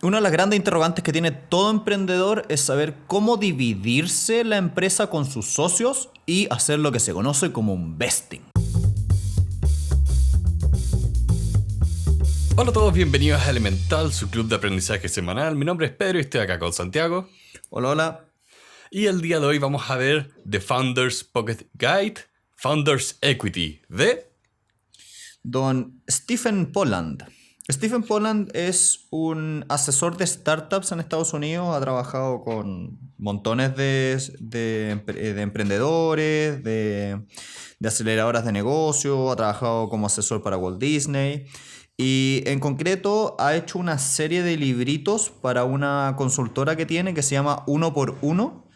Una de las grandes interrogantes que tiene todo emprendedor es saber cómo dividirse la empresa con sus socios y hacer lo que se conoce como un vesting. Hola a todos, bienvenidos a Elemental, su club de aprendizaje semanal. Mi nombre es Pedro y estoy acá con Santiago. Hola, hola. Y el día de hoy vamos a ver The Founders Pocket Guide, Founders Equity, de Don Stephen Polland. Stephen Polland es un asesor de startups en Estados Unidos. Ha trabajado con montones de emprendedores, de aceleradoras de negocio. Ha trabajado como asesor para Walt Disney. Y en concreto ha hecho una serie de libritos para una consultora que tiene que se llama Uno por Uno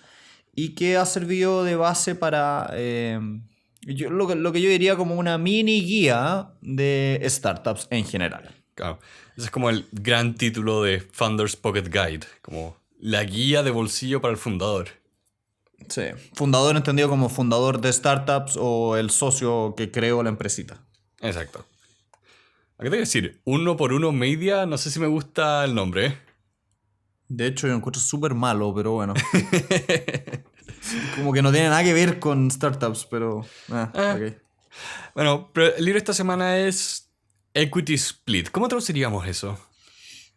y que ha servido de base para lo que yo diría como una mini guía de startups en general. Claro, ese es como el gran título de Founders Pocket Guide, como la guía de bolsillo para el fundador. Sí, fundador entendido como fundador de startups o el socio que creó la empresita. Exacto. ¿A qué te voy a decir? Uno por Uno Media, no sé si me gusta el nombre, ¿eh? De hecho, yo lo encuentro súper malo, pero bueno. Como que no tiene nada que ver con startups, pero... ok. Bueno, pero el libro de esta semana es Equity Split. ¿Cómo traduciríamos eso?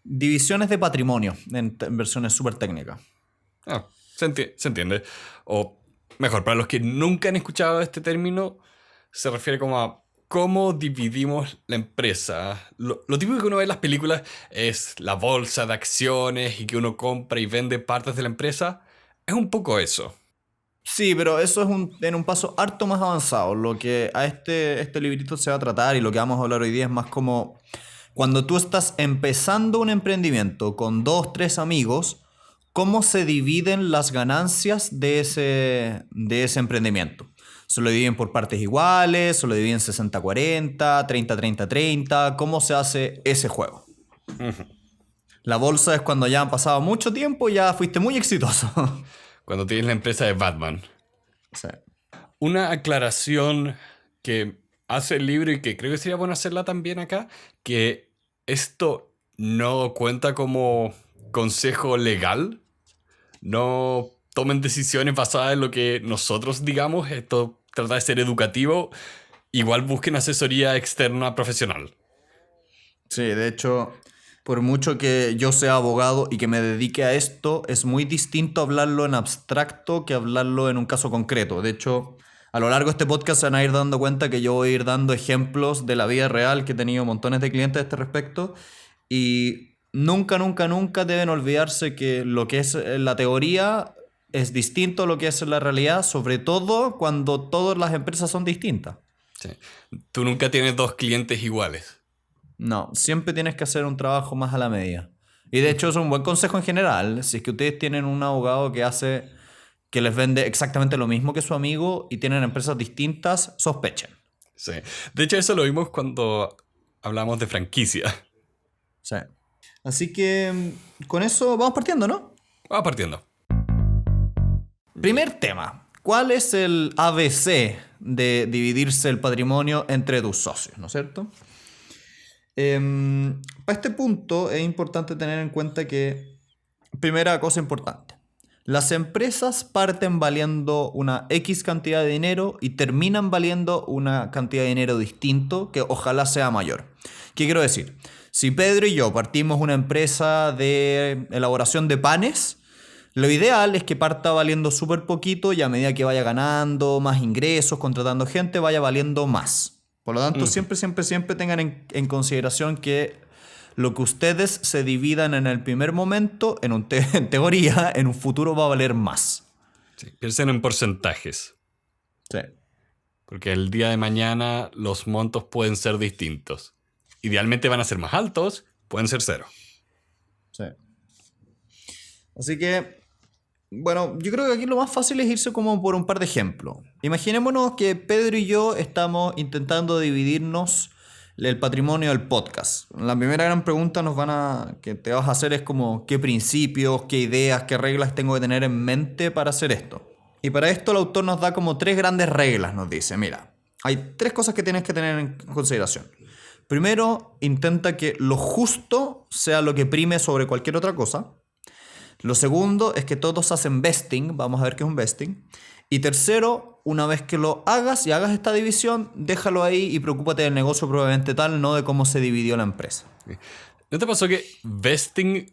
Divisiones de patrimonio, en versiones súper técnicas. Se entiende. O mejor, para los que nunca han escuchado este término, se refiere como a cómo dividimos la empresa. Lo típico que uno ve en las películas es la bolsa de acciones y que uno compra y vende partes de la empresa. Es un poco eso. Sí, pero eso es en un paso harto más avanzado. Lo que a este librito se va a tratar y lo que vamos a hablar hoy día es más como cuando tú estás empezando un emprendimiento con 2, 3 amigos, ¿cómo se dividen las ganancias de ese emprendimiento? ¿Se lo dividen por partes iguales? ¿Se lo dividen 60-40? ¿30-30-30? ¿Cómo se hace ese juego? La bolsa es cuando ya han pasado mucho tiempo y ya fuiste muy exitoso. Cuando tienes la empresa de Batman. Sí. Una aclaración que hace el libro y que creo que sería bueno hacerla también acá, que esto no cuenta como consejo legal. No tomen decisiones basadas en lo que nosotros digamos. Esto trata de ser educativo. Igual busquen asesoría externa profesional. Sí, de hecho, por mucho que yo sea abogado y que me dedique a esto, es muy distinto hablarlo en abstracto que hablarlo en un caso concreto. De hecho, a lo largo de este podcast se van a ir dando cuenta que yo voy a ir dando ejemplos de la vida real, que he tenido montones de clientes a este respecto, y nunca, nunca, nunca deben olvidarse que lo que es la teoría es distinto a lo que es la realidad, sobre todo cuando todas las empresas son distintas. Sí. Tú nunca tienes dos clientes iguales. No, siempre tienes que hacer un trabajo más a la medida. Y de hecho es un buen consejo en general. Si es que ustedes tienen un abogado que les vende exactamente lo mismo que su amigo y tienen empresas distintas, sospechen. Sí. De hecho, eso lo vimos cuando hablamos de franquicia. Sí. Así que con eso vamos partiendo, ¿no? Vamos partiendo. Primer tema. ¿Cuál es el ABC de dividirse el patrimonio entre tus socios? ¿No es cierto? Para este punto es importante tener en cuenta que, primera cosa importante, las empresas parten valiendo una X cantidad de dinero y terminan valiendo una cantidad de dinero distinto que ojalá sea mayor. ¿Qué quiero decir? Si Pedro y yo partimos una empresa de elaboración de panes, lo ideal es que parta valiendo súper poquito y a medida que vaya ganando más ingresos, contratando gente, vaya valiendo más. Por lo tanto, siempre tengan en consideración que lo que ustedes se dividan en el primer momento, en teoría, en un futuro va a valer más. Sí, piensen en porcentajes. Sí. Porque el día de mañana los montos pueden ser distintos. Idealmente van a ser más altos, pueden ser cero. Sí. Así que, bueno, yo creo que aquí lo más fácil es irse como por un par de ejemplos. Imaginémonos que Pedro y yo estamos intentando dividirnos el patrimonio del podcast. La primera gran pregunta que te vas a hacer es como qué principios, qué ideas, qué reglas tengo que tener en mente para hacer esto. Y para esto el autor nos da como 3 grandes reglas, nos dice, mira, hay 3 cosas que tienes que tener en consideración. Primero, intenta que lo justo sea lo que prime sobre cualquier otra cosa. Lo segundo es que todos hacen vesting. Vamos a ver qué es un vesting. Y tercero, una vez que lo hagas y hagas esta división, déjalo ahí y preocúpate del negocio probablemente tal, no de cómo se dividió la empresa. ¿No te pasó que vesting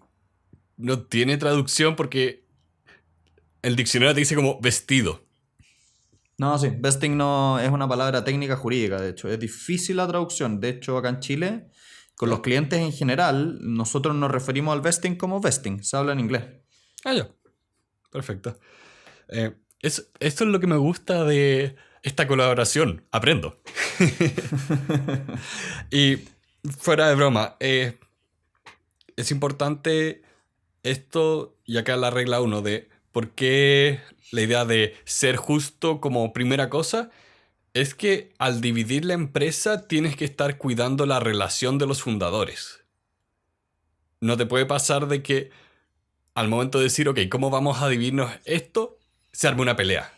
no tiene traducción porque el diccionario te dice como vestido? No, sí, vesting no es una palabra técnica jurídica, de hecho. Es difícil la traducción. De hecho, acá en Chile, con los clientes en general, nosotros nos referimos al vesting como vesting. Se habla en inglés. Ah, ya. Perfecto. Esto es lo que me gusta de esta colaboración. Aprendo. Y fuera de broma, es importante esto, y acá la regla 1 de por qué la idea de ser justo como primera cosa es que al dividir la empresa tienes que estar cuidando la relación de los fundadores. No te puede pasar de que al momento de decir, ok, ¿cómo vamos a dividirnos esto? Se arme una pelea.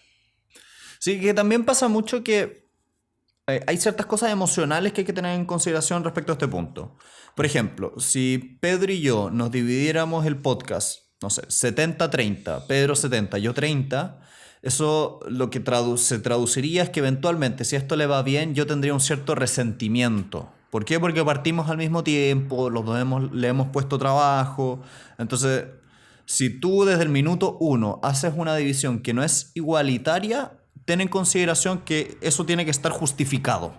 Sí, que también pasa mucho que hay ciertas cosas emocionales que hay que tener en consideración respecto a este punto. Por ejemplo, si Pedro y yo nos dividiéramos el podcast, no sé, 70-30, Pedro 70, yo 30, eso lo que se traduciría es que eventualmente, si esto le va bien, yo tendría un cierto resentimiento. ¿Por qué? Porque partimos al mismo tiempo, los dos le hemos puesto trabajo. Entonces, si tú desde el minuto 1 haces una división que no es igualitaria, ten en consideración que eso tiene que estar justificado.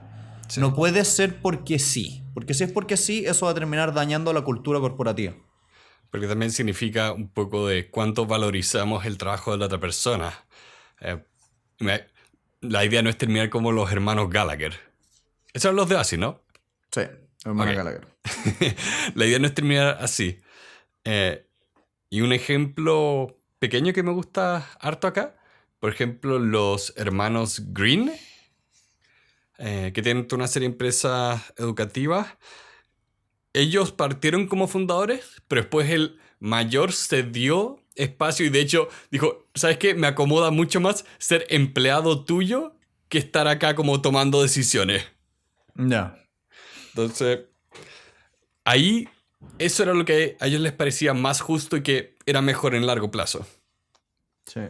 Sí. No puede ser porque sí. Porque si es porque sí, eso va a terminar dañando la cultura corporativa. Porque también significa un poco de cuánto valorizamos el trabajo de la otra persona. La idea no es terminar como los hermanos Gallagher. Esos son los de Asi, ¿no? Sí, hermano Ok. Gallagher. La idea no es terminar así. Y un ejemplo pequeño que me gusta harto acá, por ejemplo, los hermanos Green, que tienen una serie de empresas educativas. Ellos partieron como fundadores, pero después el mayor se dio espacio y de hecho dijo, ¿sabes qué? Me acomoda mucho más ser empleado tuyo que estar acá como tomando decisiones. Ya. Entonces, ahí eso era lo que a ellos les parecía más justo y que era mejor en largo plazo. Sí.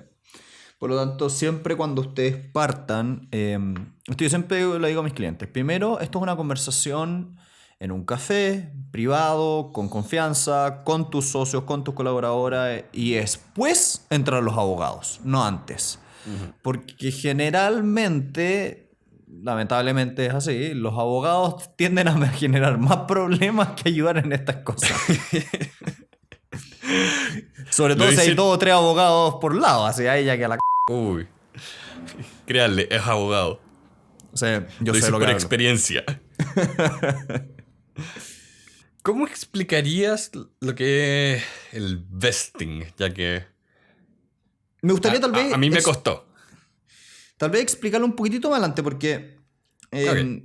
Por lo tanto, siempre cuando ustedes partan, esto yo siempre lo digo a mis clientes, primero, esto es una conversación en un café, privado, con confianza, con tus socios, con tus colaboradores, y después entran los abogados, no antes. Porque generalmente, lamentablemente es así, los abogados tienden a generar más problemas que ayudar en estas cosas. Sobre todo Lo si hay dicen- 2 o 3 abogados por lado, así ahí ya que la Uy, créanle, es abogado. O sea, yo Lo sé hice lo que por hablo. experiencia. ¿Cómo explicarías lo que es el vesting? Ya que Me gustaría tal vez, a mí me costó. tal vez explicarlo un poquitito más adelante, porque Ok.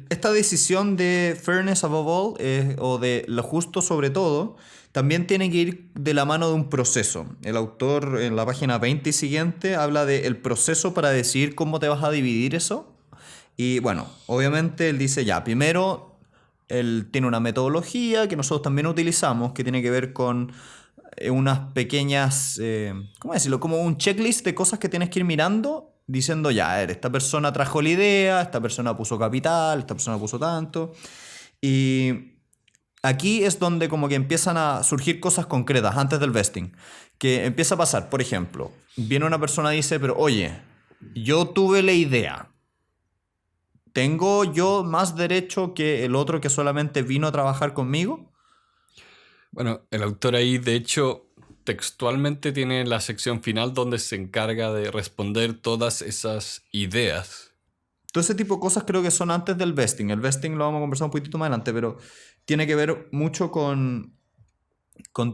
esta decisión de fairness above all, o de lo justo sobre todo, también tiene que ir de la mano de un proceso. El autor en la página 20 y siguiente habla del proceso para decidir cómo te vas a dividir eso. Y bueno, obviamente él dice ya, primero, él tiene una metodología que nosotros también utilizamos, que tiene que ver con unas pequeñas, ¿cómo decirlo? Como un checklist de cosas que tienes que ir mirando, diciendo ya, a ver, esta persona trajo la idea, esta persona puso capital, esta persona puso tanto. Y aquí es donde como que empiezan a surgir cosas concretas antes del vesting. Que empieza a pasar, por ejemplo, viene una persona y dice, pero oye, yo tuve la idea. ¿Tengo yo más derecho que el otro que solamente vino a trabajar conmigo? Bueno, el autor ahí, de hecho, textualmente tiene la sección final donde se encarga de responder todas esas ideas. Todo ese tipo de cosas creo que son antes del vesting. El vesting lo vamos a conversar un poquitito más adelante, pero tiene que ver mucho con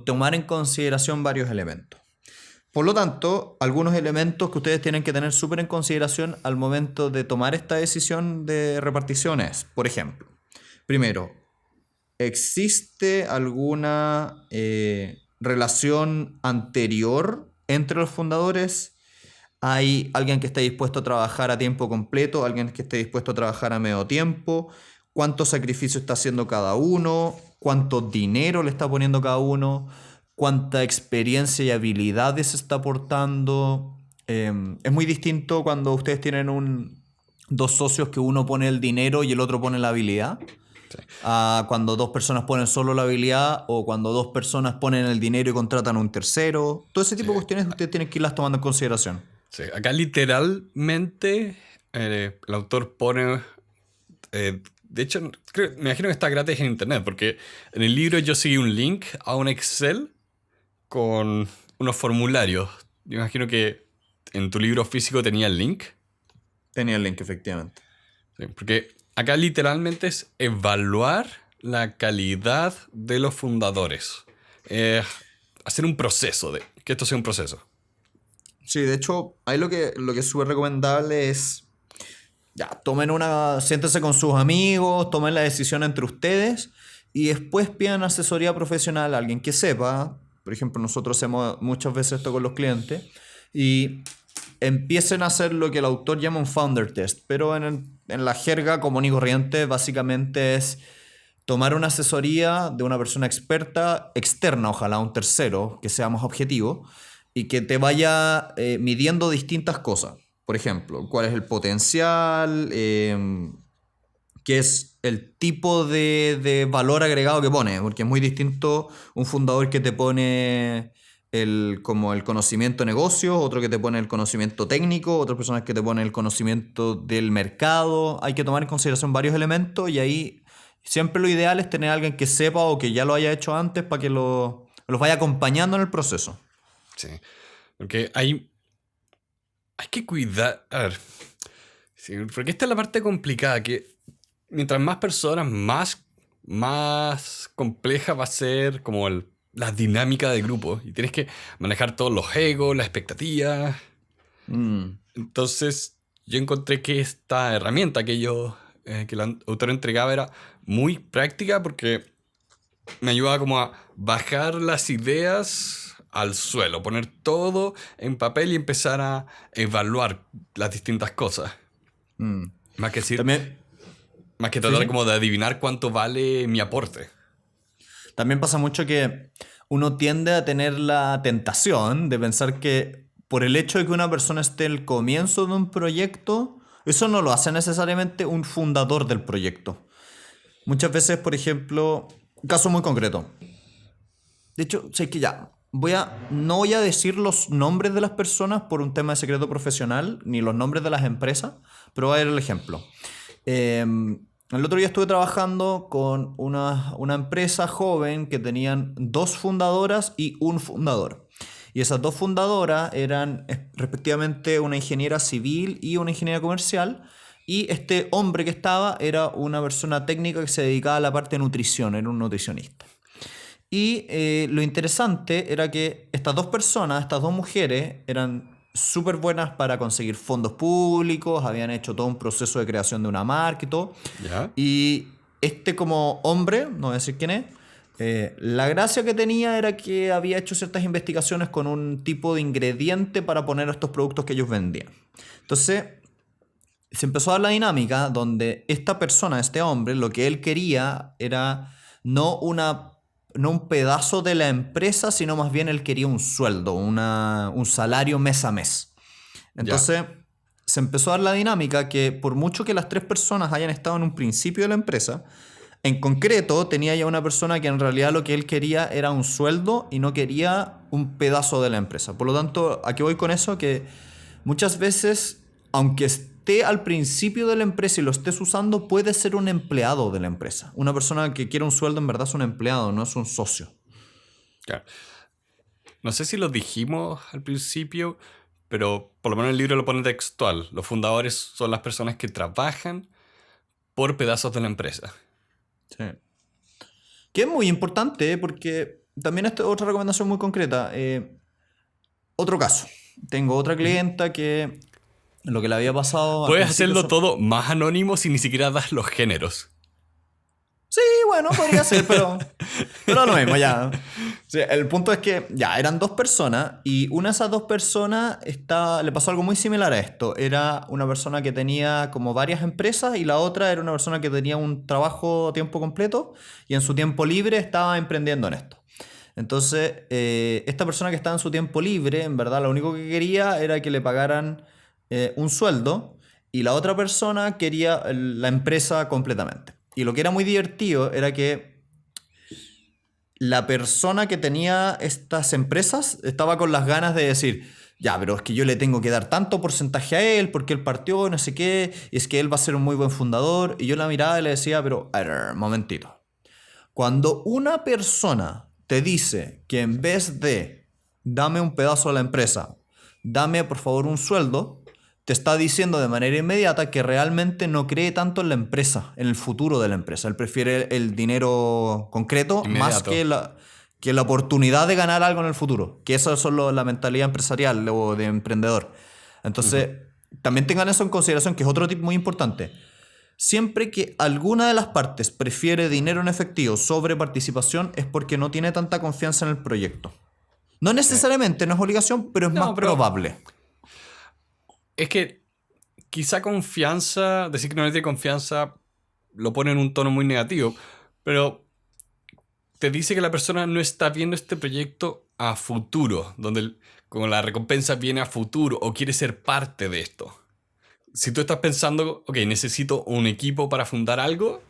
tomar en consideración varios elementos. Por lo tanto, algunos elementos que ustedes tienen que tener súper en consideración al momento de tomar esta decisión de repartición es, por ejemplo, primero, ¿existe alguna relación anterior entre los fundadores? ¿Hay alguien que esté dispuesto a trabajar a tiempo completo? ¿Alguien que esté dispuesto a trabajar a medio tiempo? cuánto sacrificio está haciendo cada uno, cuánto dinero le está poniendo cada uno, cuánta experiencia y habilidades está aportando. Es muy distinto cuando ustedes tienen dos socios que uno pone el dinero y el otro pone la habilidad, Sí. a cuando dos personas ponen solo la habilidad o cuando dos personas ponen el dinero y contratan a un tercero. Todo ese tipo de cuestiones ustedes tienen que irlas tomando en consideración. Sí, acá literalmente el autor pone... de hecho, me imagino que está gratis en internet, porque en el libro yo seguí un link a un Excel con unos formularios. Yo imagino que en tu libro físico tenía el link. Tenía el link, efectivamente. Sí, porque acá literalmente es evaluar la calidad de los fundadores. Hacer un proceso, que esto sea un proceso. Sí, de hecho, ahí lo que es súper recomendable es, ya, siéntense con sus amigos, tomen la decisión entre ustedes y después pidan asesoría profesional a alguien que sepa. Por ejemplo, nosotros hacemos muchas veces esto con los clientes y empiecen a hacer lo que el autor llama un founder test, pero en la jerga común y corriente básicamente es tomar una asesoría de una persona experta, externa, ojalá un tercero, que sea más objetivo, y que te vaya midiendo distintas cosas. Por ejemplo, cuál es el potencial, qué es el tipo de valor agregado que pone, porque es muy distinto un fundador que te pone como el conocimiento de negocio, otro que te pone el conocimiento técnico, otras personas que te ponen el conocimiento del mercado. Hay que tomar en consideración varios elementos y ahí siempre lo ideal es tener a alguien que sepa o que ya lo haya hecho antes para que los vaya acompañando en el proceso. Sí, porque hay que cuidar... A ver, sí, porque esta es la parte complicada, que mientras más personas, más compleja va a ser como la dinámica del grupo. Y tienes que manejar todos los egos, las expectativas. Entonces, yo encontré que esta herramienta que el autor entregaba era muy práctica porque me ayudaba como a bajar las ideas al suelo, poner todo en papel y empezar a evaluar las distintas cosas. Más que decir... También, Más que tratar sí. como de adivinar cuánto vale mi aporte. También pasa mucho que uno tiende a tener la tentación de pensar que por el hecho de que una persona esté al comienzo de un proyecto, eso no lo hace necesariamente un fundador del proyecto. Muchas veces, por ejemplo, un caso muy concreto. De hecho, sé que ya, no voy a decir los nombres de las personas por un tema de secreto profesional, ni los nombres de las empresas, pero voy a dar el ejemplo. El otro día estuve trabajando con una empresa joven que tenían 2 fundadoras y un fundador. Y esas 2 fundadoras eran respectivamente una ingeniera civil y una ingeniera comercial. Y este hombre que estaba era una persona técnica que se dedicaba a la parte de nutrición, era un nutricionista. Y lo interesante era que estas 2 personas, estas 2 mujeres, eran súper buenas para conseguir fondos públicos, habían hecho todo un proceso de creación de una marca y todo. ¿Ya? Y como hombre, no voy a decir quién es, la gracia que tenía era que había hecho ciertas investigaciones con un tipo de ingrediente para poner estos productos que ellos vendían. Entonces, se empezó a dar la dinámica donde esta persona, este hombre, lo que él quería era no un pedazo de la empresa, sino más bien él quería un sueldo, un salario mes a mes. Entonces, se empezó a dar la dinámica que por mucho que las 3 personas hayan estado en un principio de la empresa, en concreto tenía ya una persona que en realidad lo que él quería era un sueldo y no quería un pedazo de la empresa. Por lo tanto, ¿a qué voy con eso? Que muchas veces, aunque esté al principio de la empresa y lo estés usando, puede ser un empleado de la empresa. Una persona que quiere un sueldo en verdad es un empleado, no es un socio. Claro. No sé si lo dijimos al principio, pero por lo menos el libro lo pone textual. Los fundadores son las personas que trabajan por pedazos de la empresa. Sí. Que es muy importante porque también esta es otra recomendación muy concreta. Otro caso. Tengo otra clienta que lo que le había pasado... Puedes hacerlo todo más anónimo si ni siquiera das los géneros. Sí, bueno, podría ser, pero no lo mismo, ya. Sí, el punto es que ya eran dos personas y una de esas dos personas le pasó algo muy similar a esto. Era una persona que tenía como varias empresas y la otra era una persona que tenía un trabajo a tiempo completo y en su tiempo libre estaba emprendiendo en esto. Entonces, esta persona que estaba en su tiempo libre, en verdad, lo único que quería era que le pagaran un sueldo y la otra persona quería la empresa completamente. Y lo que era muy divertido era que la persona que tenía estas empresas estaba con las ganas de decir, ya, pero es que yo le tengo que dar tanto porcentaje a él porque él partió, no sé qué, y es que él va a ser un muy buen fundador. Y yo la miraba y le decía, pero, a ver, momentito. Cuando una persona te dice que en vez de dame un pedazo de la empresa, dame por favor un sueldo, te está diciendo de manera inmediata que realmente no cree tanto en la empresa, en el futuro de la empresa. Él prefiere el dinero concreto más Inmediato. que la oportunidad de ganar algo en el futuro. Que eso es solo la mentalidad empresarial o de emprendedor. Ujú. Entonces, también tengan eso en consideración, que es otro tip muy importante. Siempre que alguna de las partes prefiere dinero en efectivo sobre participación es porque no tiene tanta confianza en el proyecto. No Sí. necesariamente, no es obligación, pero es más No, pero probable. es que quizá confianza, decir que no es de confianza, lo pone en un tono muy negativo, pero te dice que la persona no está viendo este proyecto a futuro, donde como la recompensa viene a futuro o quiere ser parte de esto. Si tú estás pensando, ok, necesito un equipo para fundar algo,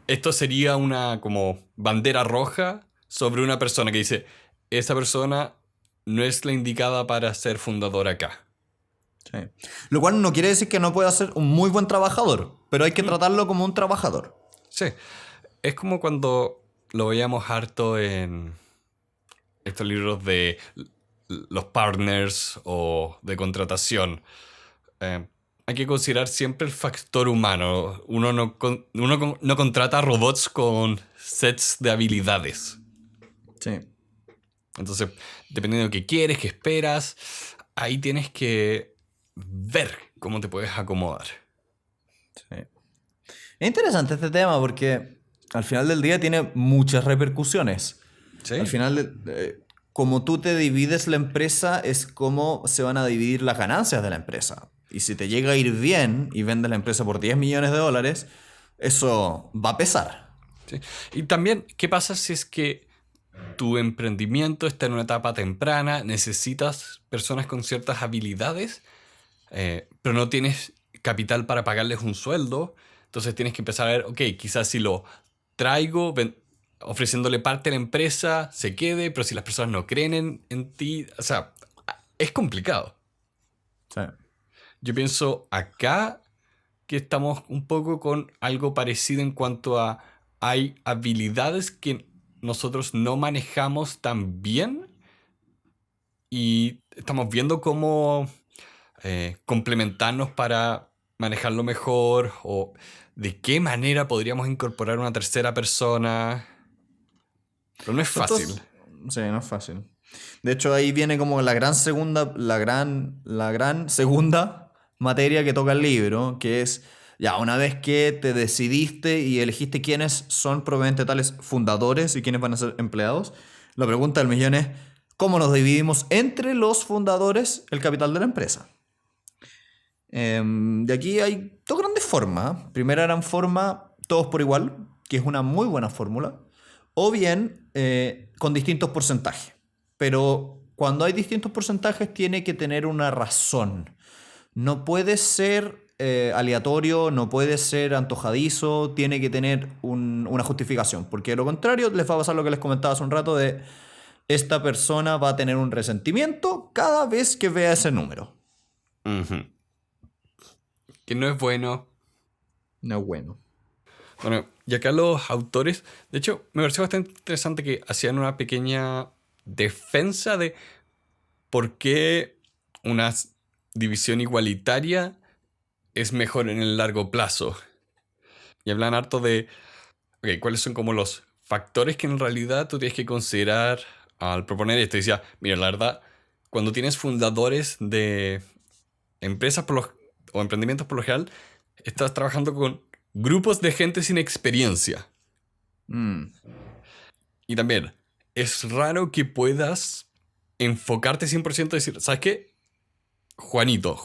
esto sería una como bandera roja sobre una persona que dice, esa persona no es la indicada para ser fundador acá. Sí. Lo cual no quiere decir que no pueda ser un muy buen trabajador, pero hay que Mm, tratarlo como un trabajador. sí, es como cuando lo veíamos harto en estos libros de los partners o de contratación. Eh, hay que considerar siempre el factor humano. Uno no contrata robots con sets de habilidades. Sí. Entonces, dependiendo de lo que quieres, qué esperas, ahí tienes que ver cómo te puedes acomodar. Sí. Es interesante este tema porque al final del día tiene muchas repercusiones. Al Sí. final, como tú te divides la empresa, es como se van a dividir las ganancias de la empresa. Y si te llega a ir bien y vendes la empresa por 10 millones de dólares, eso va a pesar. Sí. Y también, ¿qué pasa si es que tu emprendimiento está en una etapa temprana, necesitas personas con ciertas habilidades, pero no tienes capital para pagarles un sueldo? Entonces tienes que empezar a ver, ok, quizás si lo traigo ofreciéndole parte de la empresa, se quede, pero si las personas no creen en ti, o sea, es complicado. Sí. Yo pienso acá que estamos un poco con algo parecido en cuanto a hay habilidades que nosotros no manejamos tan bien y estamos viendo cómo complementarnos para manejarlo mejor o de qué manera podríamos incorporar una tercera persona. Pero no es fácil. Entonces, sí, no es fácil. De hecho, ahí viene como la gran segunda materia que toca el libro, que es, ya, una vez que te decidiste y elegiste quiénes son probablemente tales fundadores y quiénes van a ser empleados, la pregunta del millón es, ¿cómo nos dividimos entre los fundadores el capital de la empresa? De aquí hay dos grandes formas. Primera gran forma, todos por igual, que es una muy buena fórmula. O bien con distintos porcentajes. Pero cuando hay distintos porcentajes tiene que tener una razón. No puede ser aleatorio, no puede ser antojadizo, tiene que tener una justificación. Porque de lo contrario les va a pasar lo que les comentaba hace un rato de esta persona va a tener un resentimiento cada vez que vea ese número. Ujú. Que no es bueno. No es bueno. Bueno, y acá los autores, de hecho, me pareció bastante interesante que hacían una pequeña defensa de por qué una división igualitaria es mejor en el largo plazo. Y hablan harto de, ok, cuáles son como los factores que en realidad tú tienes que considerar al proponer esto. Y decía, mira, la verdad, cuando tienes fundadores de empresas o emprendimientos por lo general, estás trabajando con grupos de gente sin experiencia. Mm, Y también, es raro que puedas enfocarte 100% y decir, ¿sabes qué? Juanito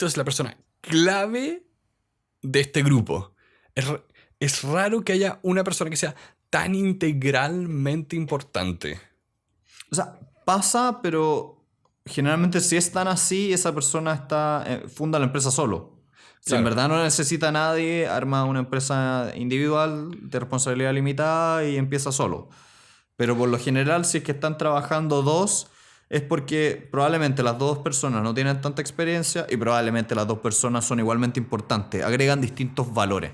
es la persona clave de este grupo. Es raro que haya una persona que sea tan integralmente importante. O sea, pasa, pero generalmente si es tan así, esa persona funda la empresa solo. Si en Claro. verdad no necesita a nadie, arma una empresa individual de responsabilidad limitada y empieza solo. Pero por lo general, si es que están trabajando dos, es porque probablemente las dos personas no tienen tanta experiencia y probablemente las dos personas son igualmente importantes. Agregan distintos valores.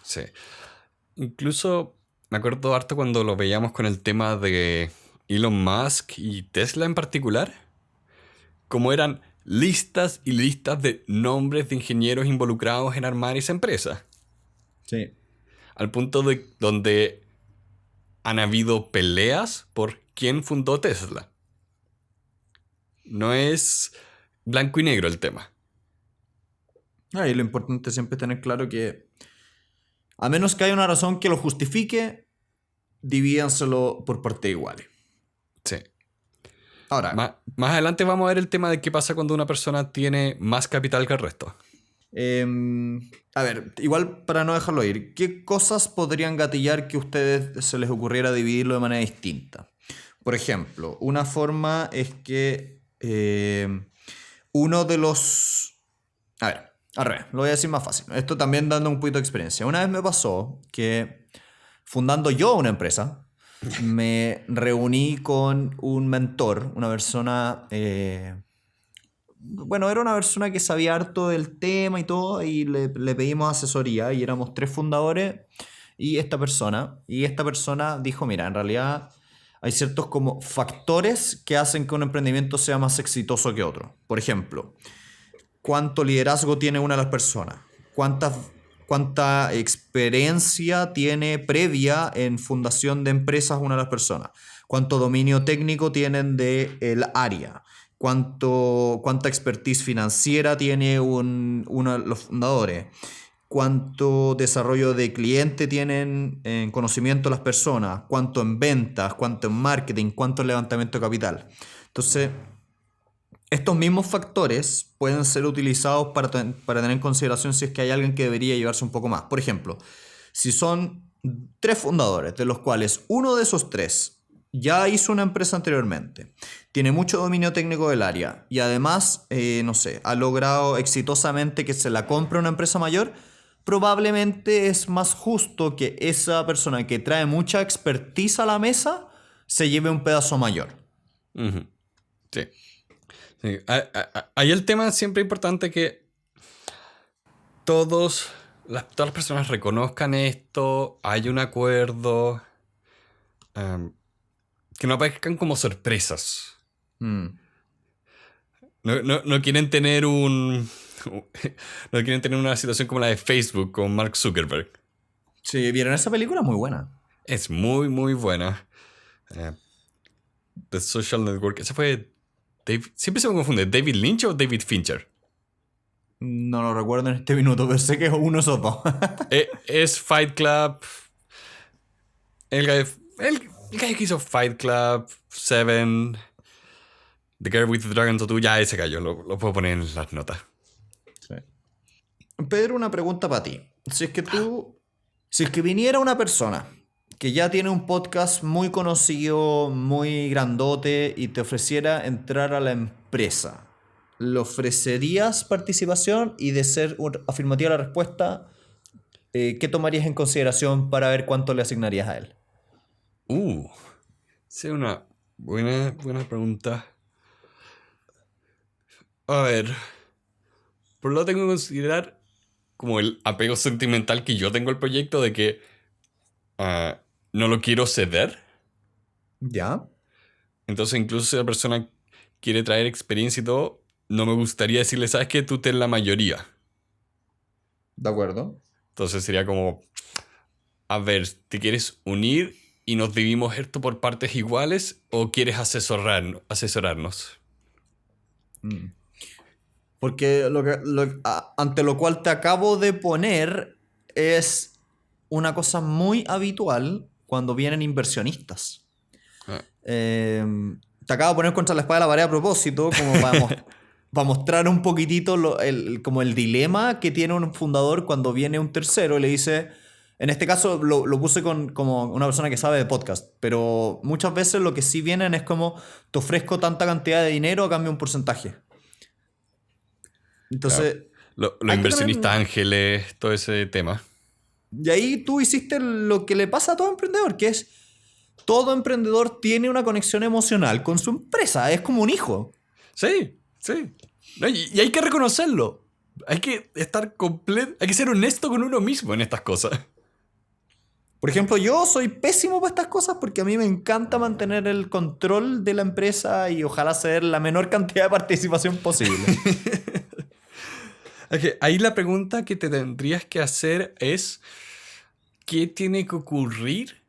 Sí. Incluso me acuerdo harto cuando lo veíamos con el tema de Elon Musk y Tesla en particular, como eran listas y listas de nombres de ingenieros involucrados en armar esa empresa. Sí. Al punto de donde han habido peleas por quién fundó Tesla. No es blanco y negro el tema. Y lo importante es siempre tener claro que, a menos que haya una razón que lo justifique, divídanselo por partes iguales. Sí. Ahora, Más adelante vamos a ver el tema de qué pasa cuando una persona tiene más capital que el resto. a ver, igual para no dejarlo ir, ¿qué cosas podrían gatillar que a ustedes se les ocurriera dividirlo de manera distinta? Por ejemplo, una forma es que uno de los... A ver, al revés, lo voy a decir más fácil. Esto también dando un poquito de experiencia. Una vez me pasó que fundando yo una empresa, me reuní con un mentor, una persona... bueno, era una persona que sabía harto del tema y todo, y le pedimos asesoría, y éramos 3 fundadores y esta persona. Y esta persona dijo, mira, en realidad hay ciertos como factores que hacen que un emprendimiento sea más exitoso que otro. Por ejemplo, cuánto liderazgo tiene una de las personas, cuánta experiencia tiene previa en fundación de empresas una de las personas, cuánto dominio técnico tienen del área, cuánta expertise financiera tiene uno de los fundadores, cuánto desarrollo de cliente tienen en conocimiento las personas, cuánto en ventas, cuánto en marketing, cuánto en levantamiento de capital. Entonces, estos mismos factores pueden ser utilizados para tener en consideración si es que hay alguien que debería llevarse un poco más. Por ejemplo, si son 3 fundadores, de los cuales uno de esos 3 ya hizo una empresa anteriormente, tiene mucho dominio técnico del área y además, no sé, ha logrado exitosamente que se la compre una empresa mayor, probablemente es más justo que esa persona que trae mucha expertise a la mesa se lleve un pedazo mayor. Uh-huh. Sí. Sí. Ahí el tema siempre importante que todas las personas reconozcan esto, hay un acuerdo, que no aparezcan como sorpresas. Mm. No quieren tener no quieren tener una situación como la de Facebook con Mark Zuckerberg. Sí, vieron esa película muy buena. Es muy, muy buena. The Social Network. Ese fue siempre se me confunde, ¿David Lynch o David Fincher? No lo recuerdo en este minuto, pero sé que es uno de esos dos. Es Fight Club. El gallo que hizo Fight Club, Seven, The Girl with the Dragon Tattoo, ya ese gallo, lo puedo poner en las notas. Sí. Pedro, una pregunta para ti. Si es que viniera una persona que ya tiene un podcast muy conocido, muy grandote, y te ofreciera entrar a la empresa, ¿le ofrecerías participación? Y de ser afirmativa la respuesta, ¿qué tomarías en consideración para ver cuánto le asignarías a él? Esa es una buena pregunta. A ver, pero lo tengo que considerar como el apego sentimental que yo tengo al proyecto de que no lo quiero ceder. ¿Ya? Entonces, incluso si la persona quiere traer experiencia y todo, no me gustaría decirle, ¿sabes qué? Tú ten la mayoría. ¿De acuerdo? Entonces sería como, a ver, ¿te quieres unir y nos dividimos esto por partes iguales o quieres asesorarnos? Mm. Porque ante lo cual te acabo de poner es una cosa muy habitual cuando vienen inversionistas. Eh, Te acabo de poner contra la espada de la pared a propósito, como para mostrar un poquitito como el dilema que tiene un fundador cuando viene un tercero y le dice, en este caso lo puse como una persona que sabe de podcast, pero muchas veces lo que sí vienen es como, te ofrezco tanta cantidad de dinero a cambio de un porcentaje. Claro. Entonces, Los hay que tener... inversionistas ángeles, todo ese tema. Y ahí tú hiciste lo que le pasa a todo emprendedor, que es, todo emprendedor tiene una conexión emocional con su empresa, es como un hijo. Sí, sí. No, y hay que reconocerlo. Hay que estar completo, hay que ser honesto con uno mismo en estas cosas. Por ejemplo, yo soy pésimo para estas cosas porque a mí me encanta mantener el control de la empresa y ojalá ceder la menor cantidad de participación posible. Ok, ahí la pregunta que te tendrías que hacer es, ¿qué tiene que ocurrir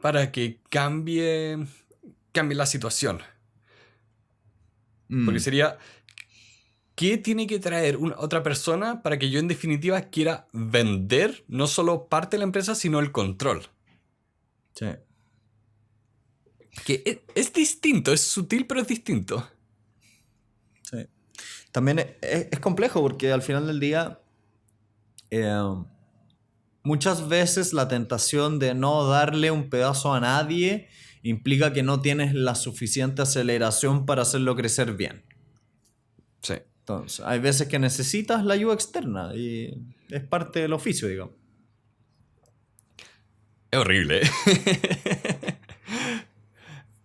para que cambie la situación? Porque Mm, sería, ¿qué tiene que traer otra persona para que yo en definitiva quiera vender no solo parte de la empresa, sino el control? sí, Que es distinto, es sutil, pero es distinto. sí. También es complejo porque al final del día eh, muchas veces la tentación de no darle un pedazo a nadie implica que no tienes la suficiente aceleración para hacerlo crecer bien. Sí. Entonces, hay veces que necesitas la ayuda externa y es parte del oficio, digamos. Es horrible.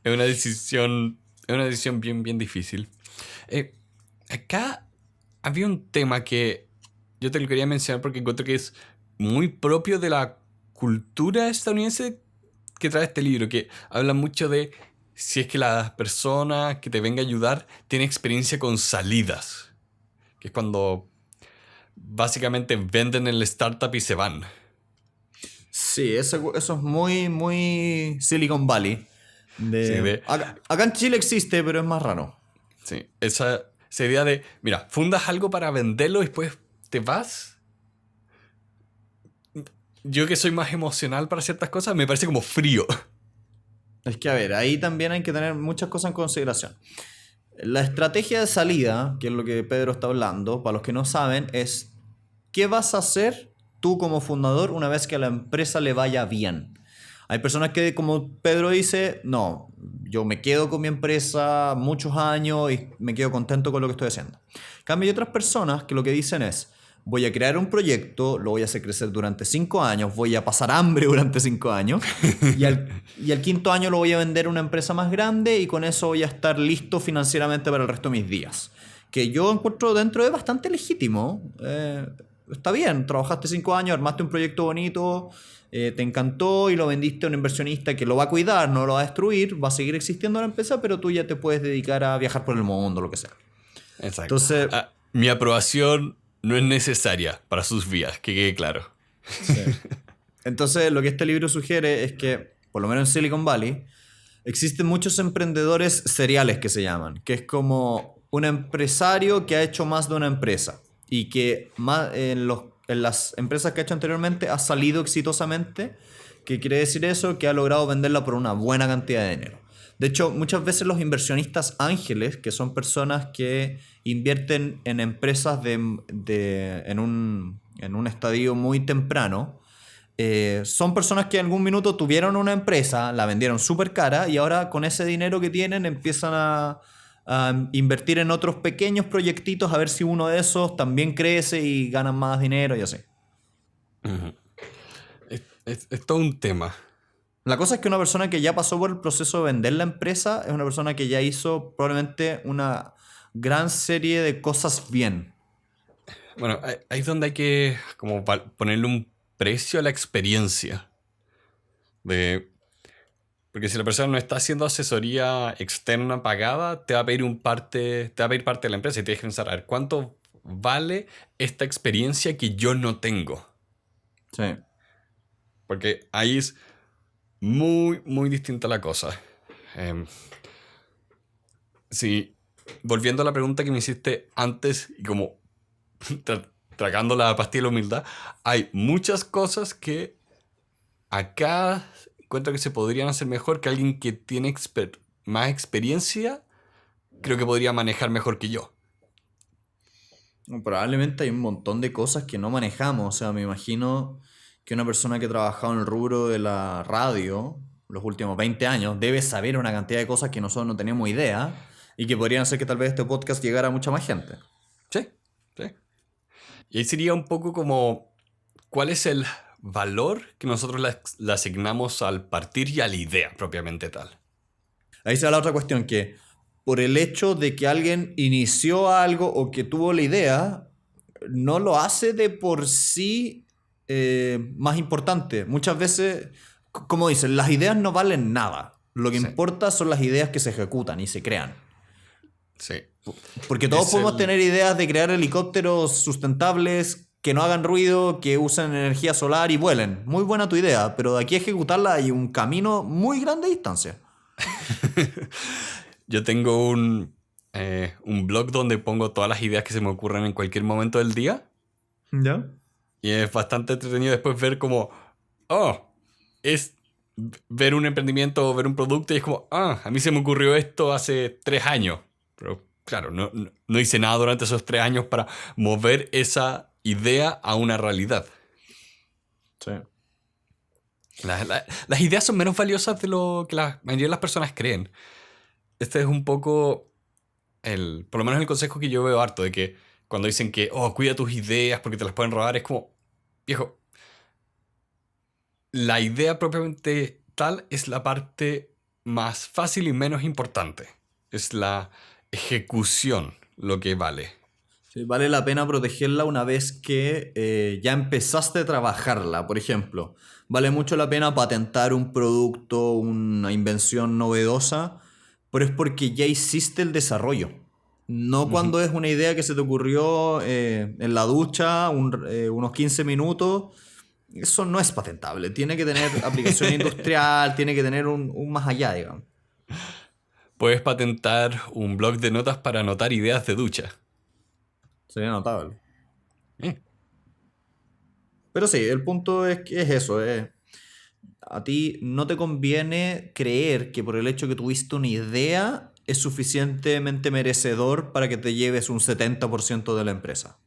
Es una decisión bien, bien difícil. Eh, Acá había un tema que yo te lo quería mencionar porque encuentro que es muy propio de la cultura estadounidense que trae este libro, que habla mucho de si es que la persona que te venga a ayudar tiene experiencia con salidas, que es cuando básicamente venden el startup y se van. Sí, eso es muy, muy Silicon Valley. Sí, Acá en Chile existe, pero es más raro. sí, esa idea de, mira, fundas algo para venderlo y después te vas. Yo que soy más emocional para ciertas cosas, me parece como frío. Es que, a ver, ahí también hay que tener muchas cosas en consideración. La estrategia de salida, que es lo que Pedro está hablando, para los que no saben, es qué vas a hacer tú como fundador una vez que a la empresa le vaya bien. Hay personas que, como Pedro dice, no, yo me quedo con mi empresa muchos años y me quedo contento con lo que estoy haciendo. En cambio, hay otras personas que lo que dicen es, voy a crear un proyecto, lo voy a hacer crecer durante 5 años, voy a pasar hambre durante 5 años y al quinto año lo voy a vender a una empresa más grande y con eso voy a estar listo financieramente para el resto de mis días. Que yo encuentro dentro de bastante legítimo. Está bien, trabajaste 5 años, armaste un proyecto bonito, te encantó y lo vendiste a un inversionista que lo va a cuidar, no lo va a destruir, va a seguir existiendo la empresa, pero tú ya te puedes dedicar a viajar por el mundo, lo que sea. Exacto. Entonces, Ah, mi aprobación no es necesaria para sus vías, que quede claro. sí. Entonces, lo que este libro sugiere es que, por lo menos en Silicon Valley, existen muchos emprendedores seriales que se llaman, que es como un empresario que ha hecho más de una empresa y que en las empresas que ha hecho anteriormente ha salido exitosamente, que quiere decir eso, que ha logrado venderla por una buena cantidad de dinero. De hecho, muchas veces los inversionistas ángeles, que son personas que invierten en empresas en un estadio muy temprano, son personas que en algún minuto tuvieron una empresa, la vendieron súper cara y ahora con ese dinero que tienen empiezan a invertir en otros pequeños proyectitos a ver si uno de esos también crece y ganan más dinero y así. Ujú. Es todo un tema. La cosa es que una persona que ya pasó por el proceso de vender la empresa es una persona que ya hizo probablemente una gran serie de cosas bien. Bueno, ahí es donde hay que como ponerle un precio a la experiencia. De, porque si la persona no está haciendo asesoría externa pagada, te va a pedir parte de la empresa y tienes que pensar, a ver, ¿cuánto vale esta experiencia que yo no tengo? Sí. Porque ahí es muy, muy distinta la cosa. Em, sí, volviendo a la pregunta que me hiciste antes y como tragando la pastilla de la humildad, hay muchas cosas que acá encuentro que se podrían hacer mejor que alguien que tiene más experiencia, creo que podría manejar mejor que yo. Probablemente hay un montón de cosas que no manejamos. O sea, me imagino que una persona que ha trabajado en el rubro de la radio los últimos 20 años debe saber una cantidad de cosas que nosotros no tenemos idea y que podrían hacer que tal vez este podcast llegara a mucha más gente. Sí, sí. Y ahí sería un poco como, ¿cuál es el valor que nosotros le asignamos al partir y a la idea propiamente tal? Ahí se da la otra cuestión, que por el hecho de que alguien inició algo o que tuvo la idea, no lo hace de por sí más importante. Muchas veces, como dicen, las ideas no valen nada. Lo que Sí, importa son las ideas que se ejecutan y se crean. sí. Porque todos Es podemos el... tener ideas de crear helicópteros sustentables que no hagan ruido, que usen energía solar y vuelen. Muy buena tu idea, pero de aquí a ejecutarla hay un camino muy grande de distancia. Yo tengo un blog donde pongo todas las ideas que se me ocurren en cualquier momento del día. ¿Ya? Y es bastante entretenido después ver como, oh, es ver un emprendimiento o ver un producto y es como, a mí se me ocurrió esto hace 3 años. Pero claro, no hice nada durante esos 3 años para mover esa idea a una realidad. Sí. Las ideas son menos valiosas de lo que la mayoría de las personas creen. Este es un poco por lo menos el consejo que yo veo harto, de que cuando dicen que, oh, cuida tus ideas porque te las pueden robar, es como, viejo, la idea propiamente tal es la parte más fácil y menos importante. Es la ejecución lo que vale. Sí, vale la pena protegerla una vez que ya empezaste a trabajarla. Por ejemplo, vale mucho la pena patentar un producto, una invención novedosa, pero es porque ya hiciste el desarrollo. No Ujú. cuando es una idea que se te ocurrió en la ducha unos 15 minutos. Eso no es patentable. Tiene que tener aplicación industrial, tiene que tener un más allá, digamos. Puedes patentar un blog de notas para anotar ideas de ducha. Sería notable. Eh, Pero sí, el punto es que es eso. A ti no te conviene creer que por el hecho que tuviste una idea es suficientemente merecedor para que te lleves un 70% de la empresa.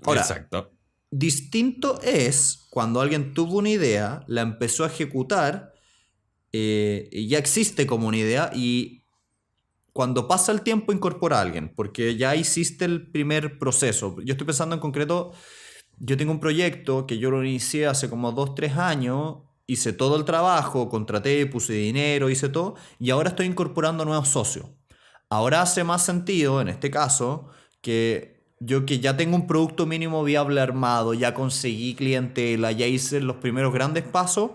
Ahora, exacto. distinto es cuando alguien tuvo una idea, la empezó a ejecutar, y ya existe como una idea y cuando pasa el tiempo incorpora a alguien, porque ya hiciste el primer proceso. Yo estoy pensando en concreto, yo tengo un proyecto que yo lo inicié hace como 2, 3 años, hice todo el trabajo, contraté, puse dinero, hice todo, y ahora estoy incorporando nuevos socios. Ahora hace más sentido, en este caso, que yo que ya tengo un producto mínimo viable armado, ya conseguí clientela, ya hice los primeros grandes pasos,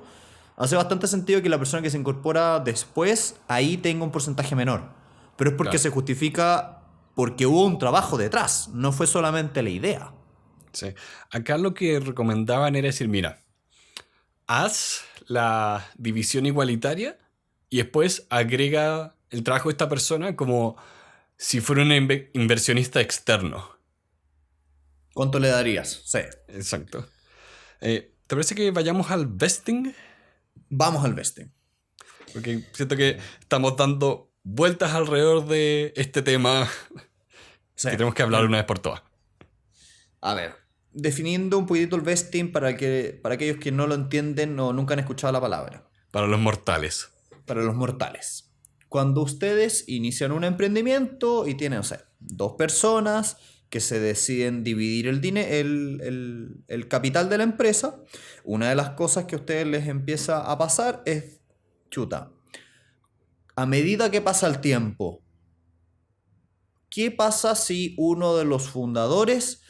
hace bastante sentido que la persona que se incorpora después, ahí tenga un porcentaje menor. Pero es porque Claro. se justifica porque hubo un trabajo detrás, no fue solamente la idea. Sí. Acá lo que recomendaban era decir, mira, haz la división igualitaria y después agrega el trabajo de esta persona como si fuera un inversionista externo. ¿Cuánto le darías? Sí. Exacto. ¿Te parece que vayamos al vesting? Vamos al vesting. Porque siento que estamos dando vueltas alrededor de este tema Sí. que tenemos que hablar una vez por todas. A ver, definiendo un poquito el vesting para aquellos que no lo entienden o nunca han escuchado la palabra. Para los mortales. Para los mortales. Cuando ustedes inician un emprendimiento y tienen, o sea, 2 personas que se deciden dividir el capital de la empresa, una de las cosas que a ustedes les empieza a pasar es, chuta, a medida que pasa el tiempo, ¿qué pasa si uno de los fundadores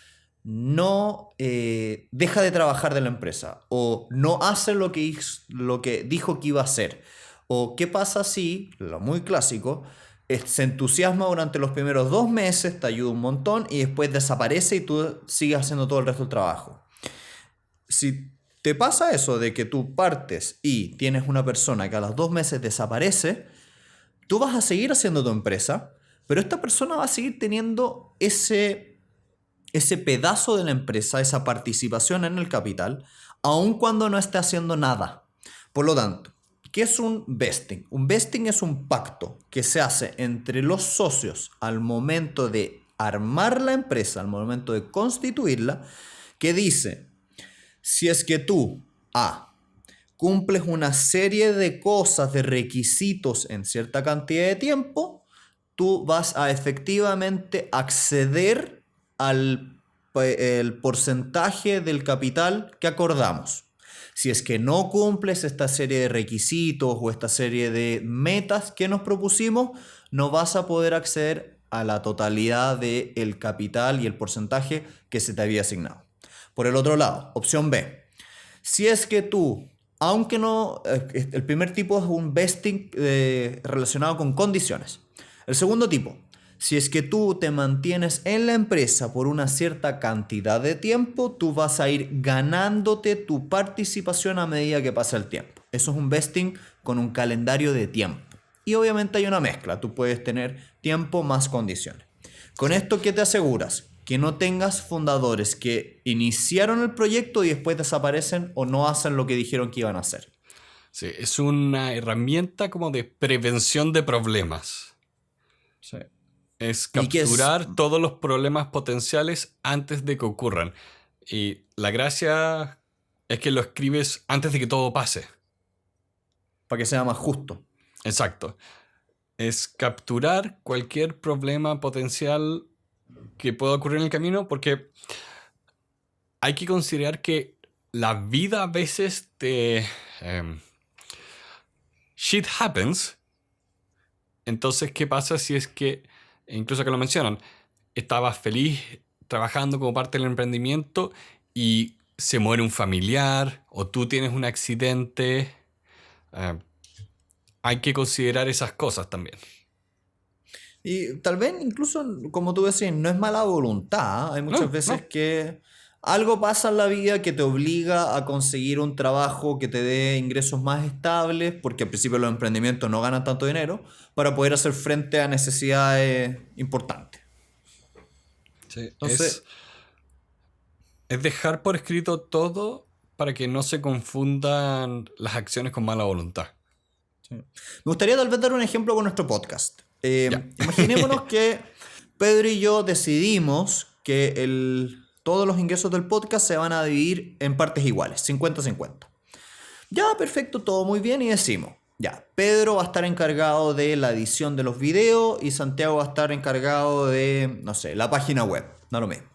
no deja de trabajar de la empresa o no hace lo que dijo que iba a hacer? ¿O qué pasa si, lo muy clásico, se entusiasma durante los primeros 2 meses, te ayuda un montón y después desaparece y tú sigues haciendo todo el resto del trabajo? Si te pasa eso de que tú partes y tienes una persona que a los 2 meses desaparece, tú vas a seguir haciendo tu empresa, pero esta persona va a seguir teniendo ese pedazo de la empresa, esa participación en el capital, aun cuando no esté haciendo nada. Por lo tanto, ¿Qué es un vesting? Un vesting es un pacto que se hace entre los socios al momento de armar la empresa, al momento de constituirla, que dice, si es que tú, A, cumples una serie de cosas, de requisitos en cierta cantidad de tiempo, tú vas a efectivamente acceder al el porcentaje del capital que acordamos. Si es que no cumples esta serie de requisitos o esta serie de metas que nos propusimos, no vas a poder acceder a la totalidad del capital y el porcentaje que se te había asignado. Por el otro lado, opción B. Si es que tú, aunque no, el primer tipo es un vesting relacionado con condiciones. El segundo tipo, si es que tú te mantienes en la empresa por una cierta cantidad de tiempo, tú vas a ir ganándote tu participación a medida que pasa el tiempo. Eso es un vesting con un calendario de tiempo. Y obviamente hay una mezcla, tú puedes tener tiempo más condiciones. Con esto, ¿qué te aseguras? Que no tengas fundadores que iniciaron el proyecto y después desaparecen o no hacen lo que dijeron que iban a hacer. Sí, es una herramienta como de prevención de problemas. Sí. Es ¿Y qué es? capturar todos los problemas potenciales antes de que ocurran. Y la gracia es que lo escribes antes de que todo pase. Para que sea más justo. Exacto. Es capturar cualquier problema potencial que pueda ocurrir en el camino, porque hay que considerar que la vida a veces te... shit happens. Entonces, ¿qué pasa si es que, incluso que lo mencionan, estabas feliz trabajando como parte del emprendimiento y se muere un familiar o tú tienes un accidente? Hay que considerar esas cosas también. Y tal vez incluso, como tú decís, no es mala voluntad. Hay muchas No, veces no. que algo pasa en la vida que te obliga a conseguir un trabajo que te dé ingresos más estables, porque al principio los emprendimientos no ganan tanto dinero, para poder hacer frente a necesidades importantes. Sí, Entonces, es dejar por escrito todo para que no se confundan las acciones con mala voluntad. sí. Me gustaría tal vez dar un ejemplo con nuestro podcast. Ya. Imaginémonos que Pedro y yo decidimos que todos los ingresos del podcast se van a dividir en partes iguales, 50-50. Ya, perfecto, todo muy bien y decimos, ya, Pedro va a estar encargado de la edición de los videos y Santiago va a estar encargado de, no sé, la página web, no lo mismo.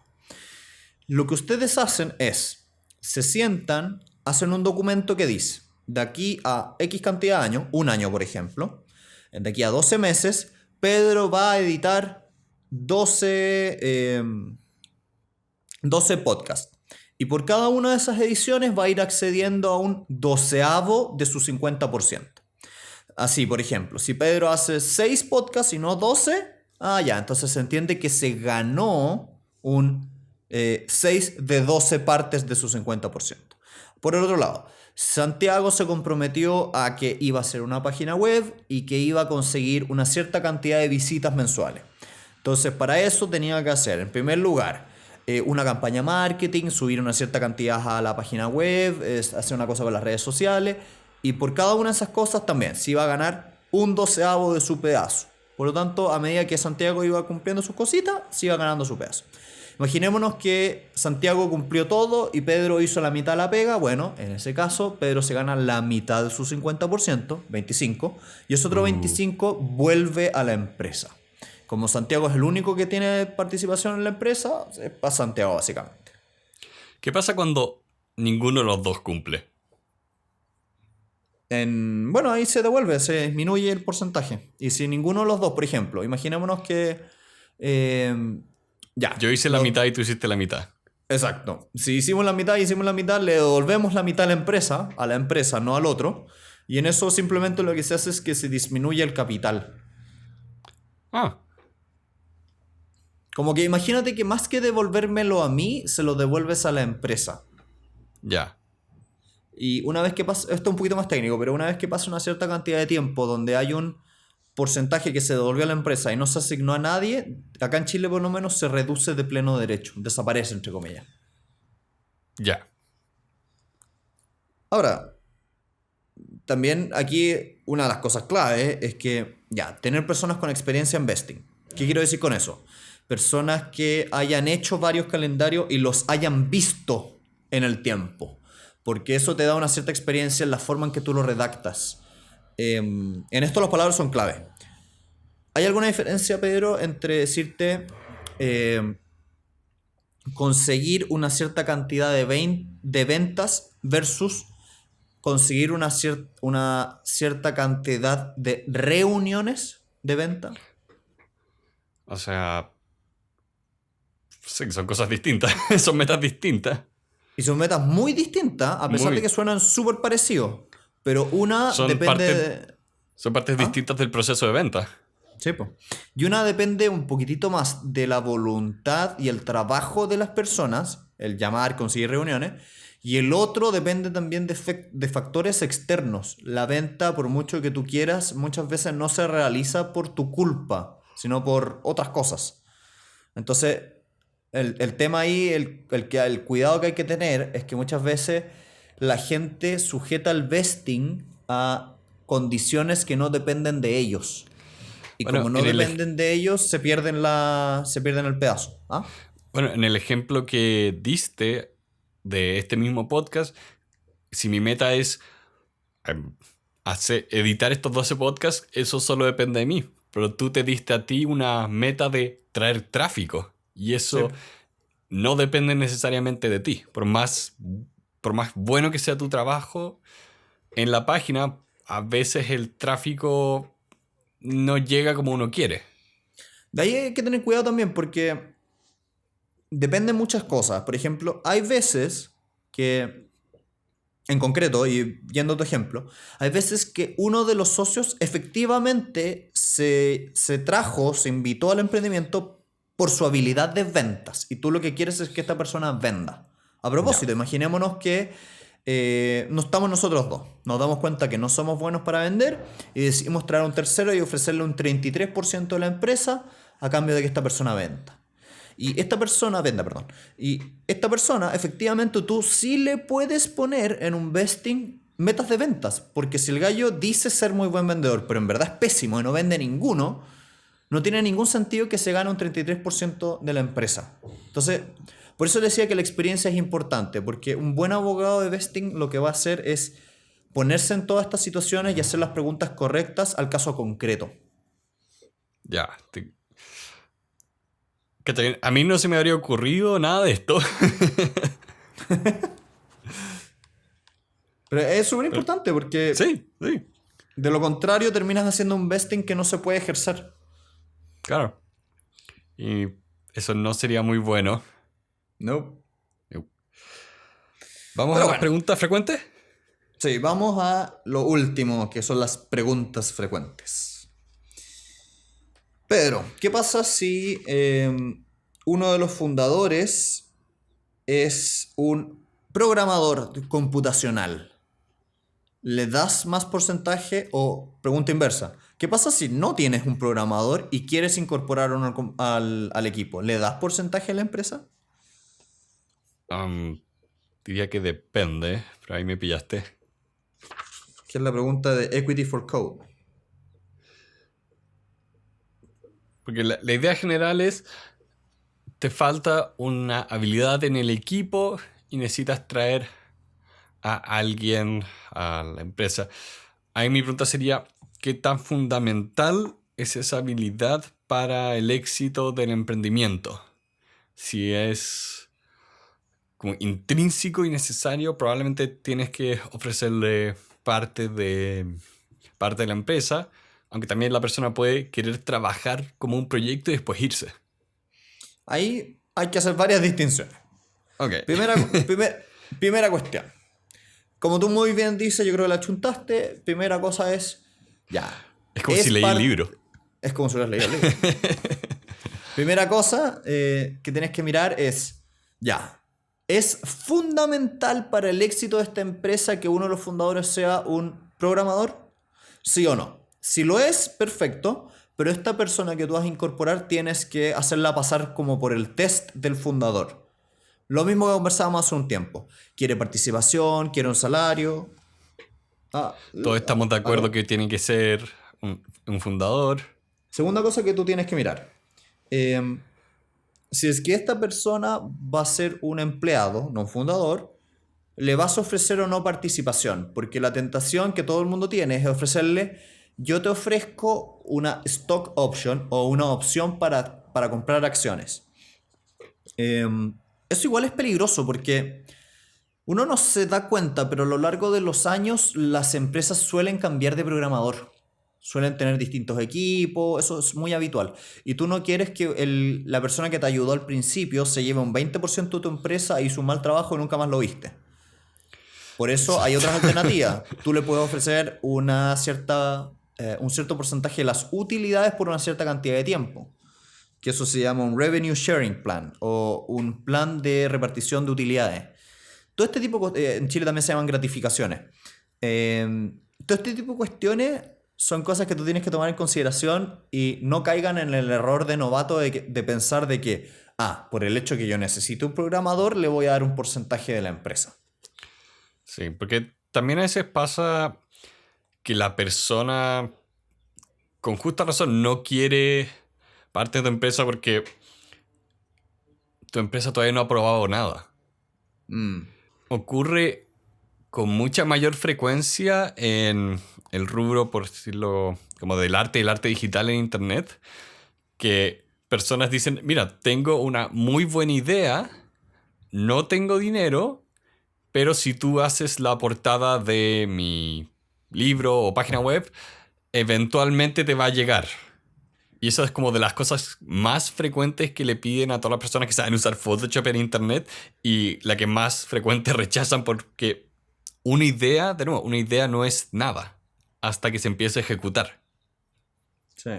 Lo que ustedes hacen es, se sientan, hacen un documento que dice, de aquí a X cantidad de años, un año por ejemplo, de aquí a 12 meses, Pedro va a editar 12 podcasts. Y por cada una de esas ediciones va a ir accediendo a un doceavo de su 50%. Así, por ejemplo, si Pedro hace 6 podcasts y no 12, ya, entonces se entiende que se ganó un 6 de 12 partes de su 50%. Por el otro lado, Santiago se comprometió a que iba a hacer una página web y que iba a conseguir una cierta cantidad de visitas mensuales. Entonces, para eso tenía que hacer, en primer lugar, una campaña marketing, subir una cierta cantidad a la página web, hacer una cosa con las redes sociales. Y por cada una de esas cosas también se iba a ganar un doceavo de su pedazo. Por lo tanto, a medida que Santiago iba cumpliendo sus cositas, se iba ganando su pedazo. Imaginémonos que Santiago cumplió todo y Pedro hizo la mitad de la pega. Bueno, en ese caso, Pedro se gana la mitad de su 50%, 25, y ese otro 25 vuelve a la empresa. Como Santiago es el único que tiene participación en la empresa, es para Santiago básicamente. ¿Qué pasa cuando ninguno de los dos cumple? Bueno, ahí se devuelve, se disminuye el porcentaje. Y si ninguno de los dos, por ejemplo, imaginémonos que... ya. Yo hice la mitad y tú hiciste la mitad. Exacto. Si hicimos la mitad y hicimos la mitad, le devolvemos la mitad a la empresa, no al otro. Y en eso simplemente lo que se hace es que se disminuye el capital. Ah, Como que imagínate que más que devolvérmelo a mí, se lo devuelves a la empresa. ya. Y una vez que pasa, esto es un poquito más técnico, pero una vez que pasa una cierta cantidad de tiempo donde hay un porcentaje que se devolvió a la empresa y no se asignó a nadie, acá en Chile por lo menos se reduce de pleno derecho, desaparece entre comillas. Ya. Ahora, también aquí una de las cosas clave es que, ya, tener personas con experiencia en vesting. ¿Qué quiero decir con eso? Personas que hayan hecho varios calendarios y los hayan visto en el tiempo. Porque eso te da una cierta experiencia en la forma en que tú lo redactas. En esto las palabras son clave. ¿Hay alguna diferencia, Pedro, entre decirte conseguir una cierta cantidad de ventas versus conseguir una cierta cantidad de reuniones de venta? O sea, sé que son cosas distintas, son metas distintas. Y son metas muy distintas, a pesar de que suenan súper parecidos. Pero una Son depende son partes ¿Ah? distintas del proceso de venta. Sí, po. Y una depende un poquitito más de la voluntad y el trabajo de las personas, el llamar, conseguir reuniones, y el otro depende también de factores externos. La venta, por mucho que tú quieras, muchas veces no se realiza por tu culpa, sino por otras cosas. Entonces, el tema ahí, el cuidado que hay que tener es que muchas veces la gente sujeta el vesting a condiciones que no dependen de ellos. Y Bueno, como no dependen de ellos, se pierden el pedazo. ¿Ah? Bueno, en el ejemplo que diste de este mismo podcast, si mi meta es editar estos 12 podcasts, eso solo depende de mí. Pero tú te diste a ti una meta de traer tráfico. Y eso Sí. no depende necesariamente de ti. Por más bueno que sea tu trabajo en la página, a veces el tráfico no llega como uno quiere. De ahí hay que tener cuidado también porque dependen muchas cosas. Por ejemplo, hay veces que, en concreto, y yendo a tu ejemplo, hay veces que uno de los socios efectivamente se invitó al emprendimiento por su habilidad de ventas. Y tú lo que quieres es que esta persona venda. A propósito, Ya. imaginémonos que no estamos nosotros dos. Nos damos cuenta que no somos buenos para vender y decidimos traer a un tercero y ofrecerle un 33% de la empresa a cambio de que esta persona venda. Y esta persona, venda, perdón. Y esta persona, efectivamente, tú sí le puedes poner en un vesting metas de ventas. Porque si el gallo dice ser muy buen vendedor, pero en verdad es pésimo y no vende ninguno, no tiene ningún sentido que se gane un 33% de la empresa. Entonces, por eso decía que la experiencia es importante. Porque un buen abogado de vesting lo que va a hacer es ponerse en todas estas situaciones y hacer las preguntas correctas al caso concreto. Ya. A mí no se me habría ocurrido nada de esto. Pero es súper importante porque Sí, sí, de lo contrario terminas haciendo un vesting que no se puede ejercer. claro. Y eso no sería muy bueno. No. ¿Vamos Pero a las bueno, preguntas frecuentes? sí, vamos a lo último, que son las preguntas frecuentes. Pedro, ¿qué pasa si uno de los fundadores es un programador computacional? ¿Le das más porcentaje o pregunta inversa? ¿Qué pasa si no tienes un programador y quieres incorporar uno al equipo? ¿Le das porcentaje a la empresa? Diría que depende, pero ahí me pillaste. Que es la pregunta de Equity for Code. Porque la idea general es, te falta una habilidad en el equipo y necesitas traer a alguien a la empresa. Ahí mi pregunta sería, ¿qué tan fundamental es esa habilidad para el éxito del emprendimiento? Si es como intrínseco y necesario, probablemente tienes que ofrecerle parte de la empresa, aunque también la persona puede querer trabajar como un proyecto y después irse. Ahí hay que hacer varias distinciones. Ok. Primera cuestión. Como tú muy bien dices, yo creo que la chuntaste. Primera cosa es, ya. Es como si leí el libro. Es como si hubieras leído el libro. Primera cosa que tienes que mirar es, ya. ¿Es fundamental para el éxito de esta empresa que uno de los fundadores sea un programador? ¿Sí o no? Si lo es, perfecto. Pero esta persona que tú vas a incorporar tienes que hacerla pasar como por el test del fundador. Lo mismo que conversábamos hace un tiempo. ¿Quiere participación? ¿Quiere un salario? Ah, Todos estamos de acuerdo que tiene que ser un fundador. segunda cosa que tú tienes que mirar. Em, si es que esta persona va a ser un empleado, no un fundador, le vas a ofrecer o no participación, porque la tentación que todo el mundo tiene es ofrecerle, yo te ofrezco una stock option o una opción para comprar acciones. Eso igual es peligroso porque uno no se da cuenta, pero a lo largo de los años las empresas suelen cambiar de programador. Suelen tener distintos equipos, eso es muy habitual. Y tú no quieres que la persona que te ayudó al principio se lleve un 20% de tu empresa y hizo un mal trabajo y nunca más lo viste. Por eso hay otras alternativas. Tú le puedes ofrecer un cierto porcentaje de las utilidades por una cierta cantidad de tiempo. Que eso se llama un revenue sharing plan o un plan de repartición de utilidades. Todo este tipo, en Chile también se llaman gratificaciones. Todo este tipo de cuestiones son cosas que tú tienes que tomar en consideración y no caigan en el error de novato de pensar de que, por el hecho que yo necesito un programador, le voy a dar un porcentaje de la empresa. Sí, porque también a veces pasa que la persona con justa razón no quiere parte de tu empresa porque tu empresa todavía no ha probado nada. Ocurre con mucha mayor frecuencia en el rubro, por decirlo, como del arte y el arte digital en internet, que personas dicen, mira, tengo una muy buena idea, no tengo dinero, pero si tú haces la portada de mi libro o página web, eventualmente te va a llegar. Y eso es como de las cosas más frecuentes que le piden a todas las personas que saben usar Photoshop en internet y la que más frecuente rechazan porque una idea, de nuevo, una idea no es nada hasta que se empiece a ejecutar. Sí.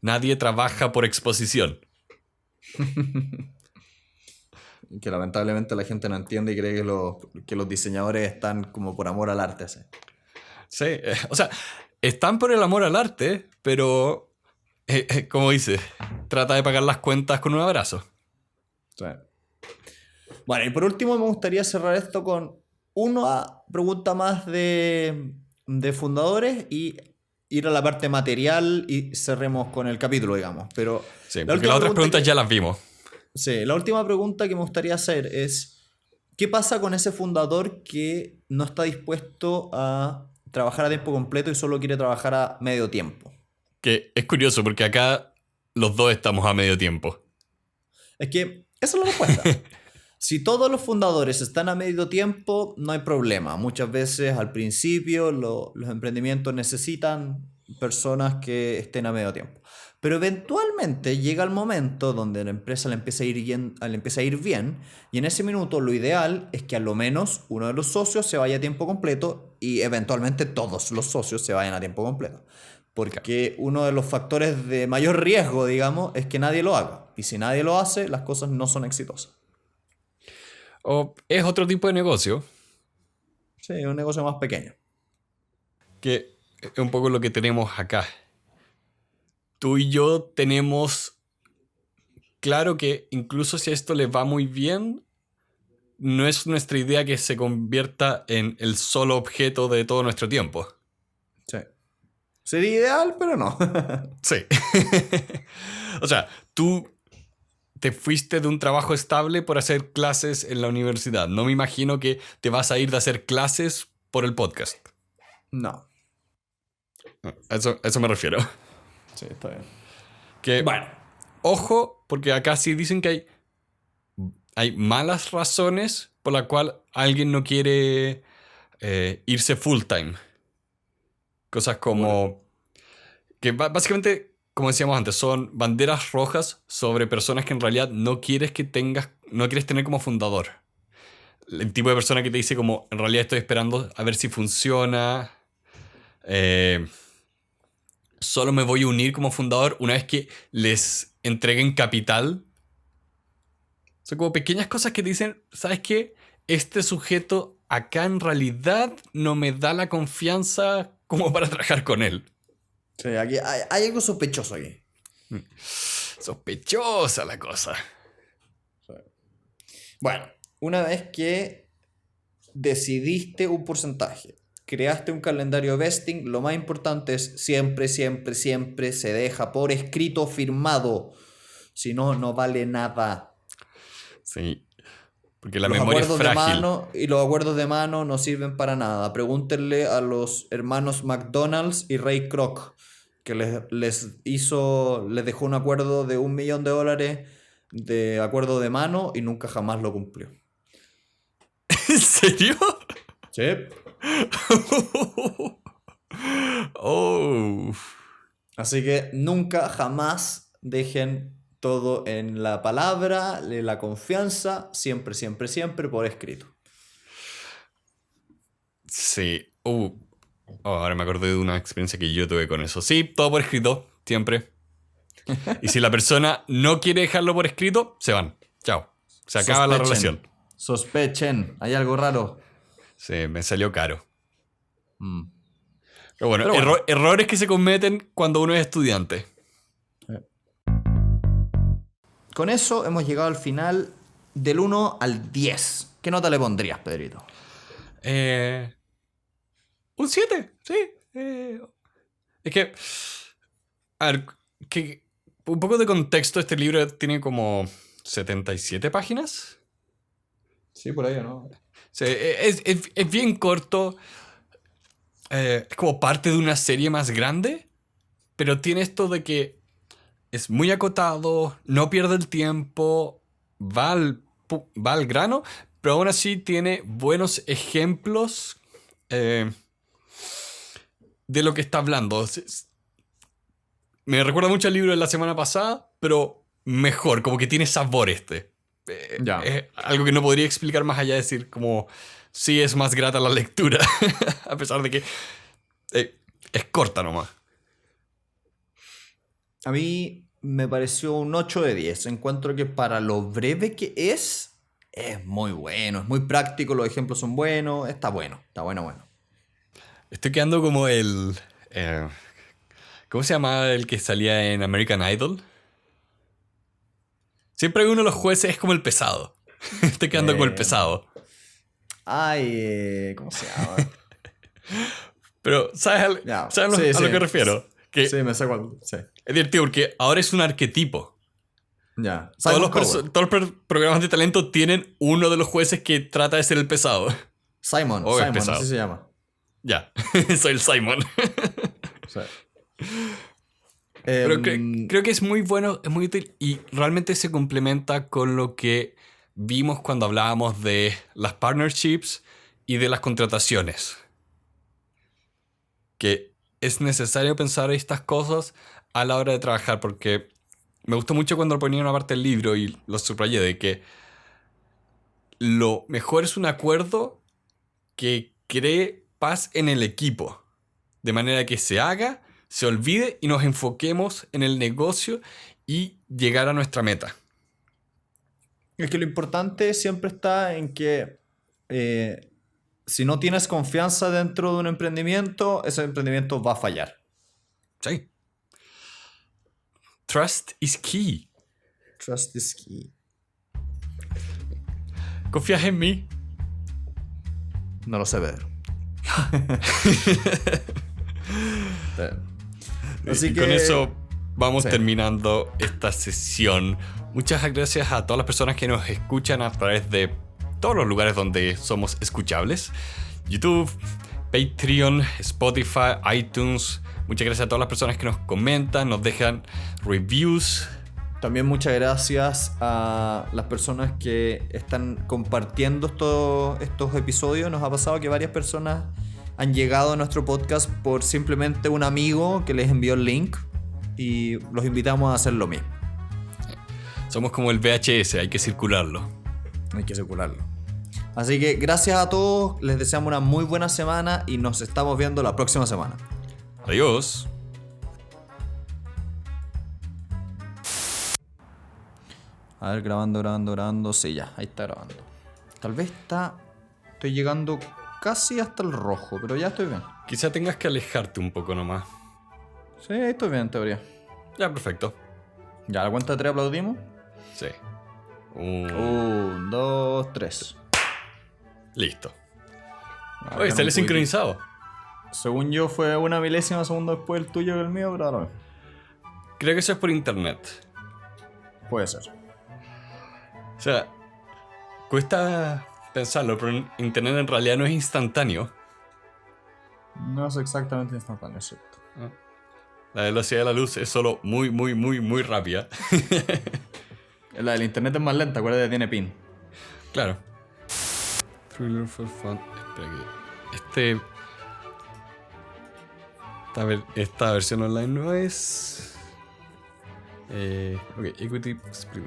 Nadie trabaja por exposición. Que lamentablemente la gente no entiende y cree que los diseñadores están como por amor al arte. ¿Sí? Sí, o sea, están por el amor al arte, pero, como dice, trata de pagar las cuentas con un abrazo. Sí. Bueno, y por último me gustaría cerrar esto con una pregunta más de fundadores y ir a la parte material y cerremos con el capítulo, digamos. Pero Sí, la porque última las otras pregunta preguntas ya las vimos. sí, la última pregunta que me gustaría hacer es, ¿qué pasa con ese fundador que no está dispuesto a trabajar a tiempo completo y solo quiere trabajar a medio tiempo? Que es curioso porque acá los dos estamos a medio tiempo. Es que esa es la respuesta. Si todos los fundadores están a medio tiempo, no hay problema. Muchas veces al principio los emprendimientos necesitan personas que estén a medio tiempo. Pero eventualmente llega el momento donde la empresa le empieza a ir bien y en ese minuto lo ideal es que al menos uno de los socios se vaya a tiempo completo y eventualmente todos los socios se vayan a tiempo completo. Porque uno de los factores de mayor riesgo, digamos, es que nadie lo haga. Y si nadie lo hace, las cosas no son exitosas. O es otro tipo de negocio, Sí, es un negocio más pequeño. que es un poco lo que tenemos acá. Tú y yo tenemos claro que incluso si esto le va muy bien, no es nuestra idea que se convierta en el solo objeto de todo nuestro tiempo. Sí. Sería ideal, pero no. Sí. O sea, tú te fuiste de un trabajo estable por hacer clases en la universidad. No me imagino que te vas a ir de hacer clases por el podcast. No. A eso me refiero. Sí, está bien. Que, Bueno. ojo, porque acá sí dicen que hay malas razones por la cual alguien no quiere irse full time. Cosas como que básicamente, como decíamos antes, son banderas rojas sobre personas que en realidad no quieres no quieres tener como fundador. El tipo de persona que te dice como, en realidad estoy esperando a ver si funciona. Solo me voy a unir como fundador una vez que les entreguen capital. Son como pequeñas cosas que te dicen, ¿sabes qué? Este sujeto acá en realidad no me da la confianza como para trabajar con él. Sí, aquí hay algo sospechoso aquí. Sospechosa la cosa. Sí. Bueno, una vez que decidiste un porcentaje creaste un calendario vesting, lo más importante es siempre, siempre, siempre se deja por escrito firmado. Si no, no vale nada. Sí. Porque la Los memoria es acuerdos de frágil. mano y los acuerdos de mano no sirven para nada. Pregúntenle a los hermanos McDonald's y Ray Kroc, que les dejó un acuerdo de $1 millón de acuerdo de mano y nunca jamás lo cumplió. ¿En serio? Sí. Oh. Así que nunca jamás dejen todo en la palabra, la confianza, siempre, siempre, siempre por escrito. Sí. Ahora me acordé de una experiencia que yo tuve con eso. Sí, todo por escrito, siempre. Y si la persona no quiere dejarlo por escrito, se van. Chao. Se acaba la relación. Sospechen, hay algo raro. Sí, me salió caro. Mm. Pero bueno, Pero bueno. errores que se cometen cuando uno es estudiante. Con eso hemos llegado al final del 1 al 10. ¿Qué nota le pondrías, Pedrito? Un 7, sí. Es que, a ver, un poco de contexto, este libro tiene como 77 páginas. Sí, por ahí, ¿no? Sí, es bien corto. Es como parte de una serie más grande, pero tiene esto de que es muy acotado, no pierde el tiempo, va al grano, pero aún así tiene buenos ejemplos de lo que está hablando. Me recuerda mucho al libro de la semana pasada, pero mejor, como que tiene sabor este. Ya. Es algo que no podría explicar más allá de decir como sí es más grata la lectura, a pesar de que es corta nomás. A mí me pareció un 8 de 10. Encuentro que para lo breve que es muy bueno, es muy práctico, los ejemplos son buenos, está bueno, bueno. Estoy quedando como ¿cómo se llamaba el que salía en American Idol? Siempre uno de los jueces es como el pesado. Estoy quedando como el pesado. Ay, ¿cómo se llama? Pero, ¿sabes Ya, a lo que refiero? Que Sí, me sé cuál. Sí. es divertido porque ahora es un arquetipo. Ya. Todos Simon Cowell. todos los programas de talento tienen uno de los jueces que trata de ser el pesado. Simon, Oh, es Simon, pesado. así se llama. Ya, soy el Simon. Sí. Pero creo que es muy bueno, es muy útil y realmente se complementa con lo que vimos cuando hablábamos de las partnerships y de las contrataciones. Que es necesario pensar estas cosas a la hora de trabajar, porque me gustó mucho cuando lo ponía en una parte del libro y lo subrayé de que lo mejor es un acuerdo que cree paz en el equipo, de manera que se haga, se olvide y nos enfoquemos en el negocio y llegar a nuestra meta. Es que lo importante siempre está en que si no tienes confianza dentro de un emprendimiento, ese emprendimiento va a fallar. Sí. Trust is key. Trust is key. ¿Confías en mí? No lo sé, Pedro. Así Y que con eso vamos sí. terminando esta sesión. Muchas gracias a todas las personas que nos escuchan a través de todos los lugares donde somos escuchables. YouTube, Patreon, Spotify, iTunes. Muchas gracias a todas las personas que nos comentan, nos dejan reviews. También muchas gracias a las personas que están compartiendo estos episodios. Nos ha pasado que varias personas han llegado a nuestro podcast por simplemente un amigo que les envió el link y los invitamos a hacer lo mismo. Somos como el VHS, hay que circularlo. Hay que circularlo. Así que gracias a todos, les deseamos una muy buena semana y nos estamos viendo la próxima semana. Adiós. A ver, grabando. Sí, ya, ahí está grabando. Tal vez estoy llegando casi hasta el rojo, pero ya estoy bien. Quizá tengas que alejarte un poco nomás. Sí, ahí estoy bien en teoría. Ya, perfecto. Ya, a la cuenta de 3 aplaudimos. Sí. 1, 2, 3. Listo. Ah, Oye, acá sale no pude- sincronizado. Según yo fue una milésima segundo después del tuyo que el mío, pero ahora no. Creo que eso es por internet. Puede ser. O sea, cuesta pensarlo, pero internet en realidad no es instantáneo. No es exactamente instantáneo, es cierto. La velocidad de la luz es solo muy, muy, muy, muy rápida. La del internet es más lenta, acuérdate, tiene pin. Claro. Thriller for fun. Espera que... Esta versión online no es... ok, Equity Split.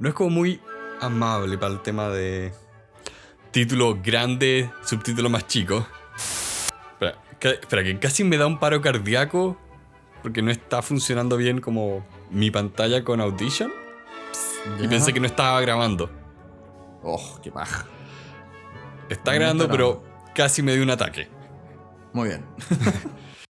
No es como muy amable para el tema de título grande, subtítulo más chico. Espera, que casi me da un paro cardíaco porque no está funcionando bien como mi pantalla con Audition. Y pensé que no estaba grabando. Oh, qué paja. Está grabando, pero casi me dio un ataque. Muy bien.